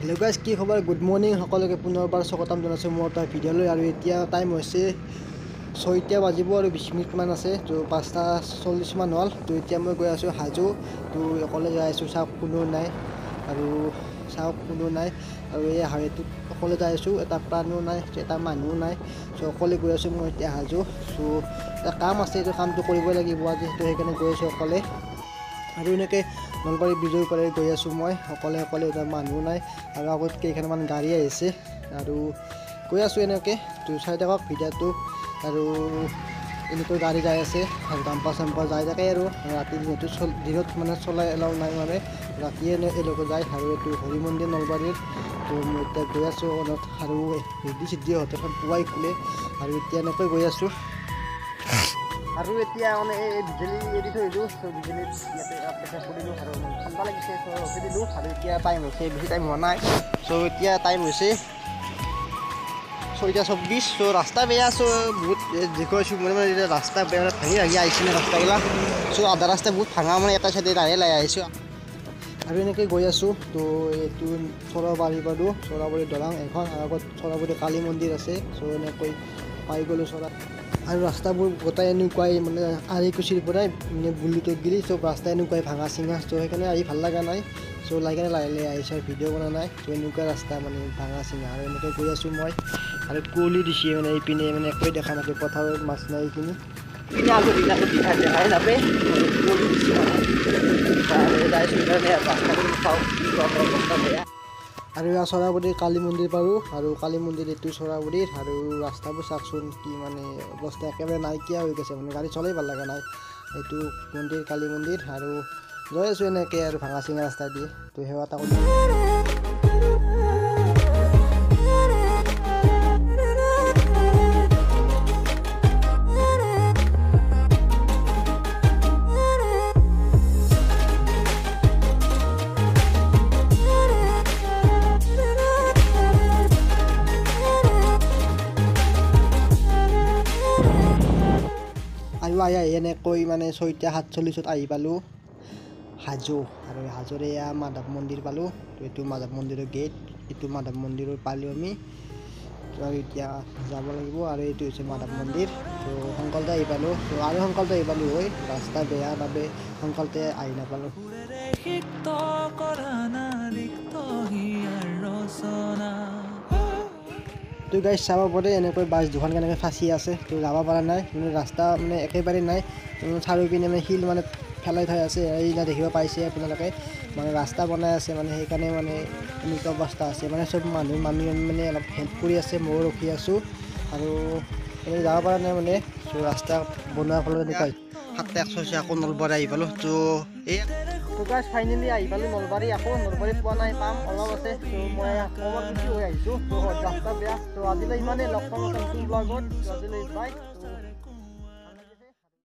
Hello' guys, কি খবৰ? Good morning সকলোকে পুনৰবাৰ স্বাগতম জনাইছোঁ মোৰ এটা ভিডিঅ'লৈ। আৰু এতিয়া টাইম হৈছে 6টা বাজিব আৰু 20 মিনিটমান আছে। তো 5:40মান হ'ল। তো এতিয়া মই গৈ আছোঁ হাজো। তো অকলে যাই আছোঁ, চাওক কোনো নাই আৰু এই হাইৱেটোত অকলে যাই আছোঁ, এটা প্ৰাণীও নাই, এটা মানুহো নাই। চ' অকলে গৈ আছোঁ মই এতিয়া হাজো। চ' এটা কাম আছে, এইটো কামটো কৰিবই লাগিব আজি, তো সেইকাৰণে গৈ আছোঁ অকলে। আৰু এনেকৈ নলবাৰী ব্ৰিজৰ পাৰে গৈ আছোঁ মই অকলে এটা মানুহ নাই। আৰু আগত কেইখনমান গাড়ী আহিছে আৰু গৈ আছোঁ এনেকৈ। তো চাই থাকক ভিডিঅ'টো। আৰু এনেকৈ গাড়ী যাই আছে আৰু ডাম্পাৰ চাম্পাৰ যাই থাকে। আৰু ৰাতি যিহেতু দিনত মানে চলাই এলাও নাই, মানে ৰাতিয়ে এলোকে যায়। আৰু এইটো হৰি মন্দিৰ নলবাৰীৰ। তো মই এতিয়া গৈ আছোঁ অলপ, আৰু ৰেডি চেডি হোটেলখন পুৱাই খোলে। আৰু এতিয়া এনেকৈ গৈ আছোঁ। আৰু এতিয়া মানে এই বিজুলী এৰি থৈ দিলোঁ। চ' বিজুলীত ইয়াতে পেচাব কৰিলোঁ আৰু ঠাণ্ডা লাগিছে, চ' ৰখি দিলোঁ। আৰু এতিয়া টাইম হৈছে, বেছি টাইম হোৱা নাই। চ' এতিয়া টাইম হৈছে 6:24। চ' ৰাস্তা বেয়া, চ' বহুত দেখুৱাইছোঁ মানে এতিয়া ৰাস্তা বেয়া, ভাঙি আহিছে নে ৰাস্তাবিলাক। চ' আধা ৰাস্তা বহুত ভাঙা, মানে এটা চাইডে লাহে আহিছোঁ আৰু এনেকৈ গৈ আছোঁ। তো এইটো চৰাবাৰী পালোঁ, চৰাবাৰী দলং এখন, আৰু আগত চৰাবাৰী কালী মন্দিৰ আছে। চ' এনেকৈ পাই গ'লোঁ আৰু ৰাস্তাবোৰ গোটাই এনেকুৱাই, মানে আৰিকুচিৰ পৰাই মানে বুলুটত গিলি চব ৰাস্তা এনেকুৱাই ভাঙা চিঙা। চ' সেইকাৰণে আহি ভাল লগা নাই। চ' লাহে লাহে আহিছোঁ আৰু ভিডিঅ' বনোৱা নাই। চ' এনেকুৱা ৰাস্তা মানে ভাঙা চিঙা, আৰু এনেকৈ গৈ আছোঁ মই। আৰু কুঁৱলী দিছে, মানে এইপিনে মানে একোৱে দেখা নাপায়, পথাৰত মাছ নাই এইখিনি। ইপিনে আলু বিলাকো দেখাই নাপায়, কুঁৱলী দিছে আৰু এয়া চৰাবাৰীৰ কালী মন্দিৰ পালোঁ। আৰু কালী মন্দিৰ এইটো চৰাবাৰীৰ। আৰু ৰাস্তাবোৰ চাওকচোন, কি মানে অৱস্থা একেবাৰে নাইকিয়া হৈ গৈছে, মানে গাড়ী চলাই ভাল লগা নাই। এইটো মন্দিৰ কালী মন্দিৰ। আৰু গৈ আছোঁ এনেকৈ আৰু ভাঙা চিঙা ৰাস্তা দি। তো সেৱা এটা কৰি এনেকৈ মানে 6:47 আহি পালোঁ হাজো। আৰু হাজোৰে এয়া মাধৱ মন্দিৰ পালোঁ। তো এইটো মাধৱ মন্দিৰৰ গেট, এইটো মাধৱ মন্দিৰৰ পালোঁ আমি। তো আৰু এতিয়া যাব লাগিব। আৰু এইটো হৈছে মাধৱ মন্দিৰ। তো সোনকালতে আহি পালোঁ। তো আৰু সোনকালতে আহি পালোঁ হয়, ৰাস্তা বেয়াৰ বাবে সোনকালতে আহি নাপালোঁ। তো গাইজ চাব পাৰে এনেকৈ বাছ দুখন কেনেকৈ ফাঁচি আছে। তো যাব পৰা নাই, মানে ৰাস্তা মানে একেবাৰে নাই। চাৰিওপিনে মানে শিল মানে পেলাই থৈ আছে। এইবিলাক দেখিব পাইছে আপোনালোকে, মানে ৰাস্তা বনাই আছে, মানে সেইকাৰণে মানে এনেকুৱা অৱস্থা আছে। মানে চব মানুহ মানে অলপ হেল্প কৰি আছে, ময়ো ৰখি আছোঁ। আৰু এনেকৈ যাব পৰা নাই মানে। চ' ৰাস্তা বনোৱাৰ ফলত এনেকুৱা 7:61 আকৌ নলবাৰী আহি পালোঁ। তো গাইজ ফাইনেলি আহি পালোঁ নলবাৰী। আকৌ নলবাৰী পোৱা নাই, পাম অলপ আছে। চ' মই অকণমান হৈ আহিছোঁ। ত' ৰাস্তা বেয়া। ত' আজিলৈ ইমানেই, লগ পাম নতুন ব্লগত। আজিলৈ বাই।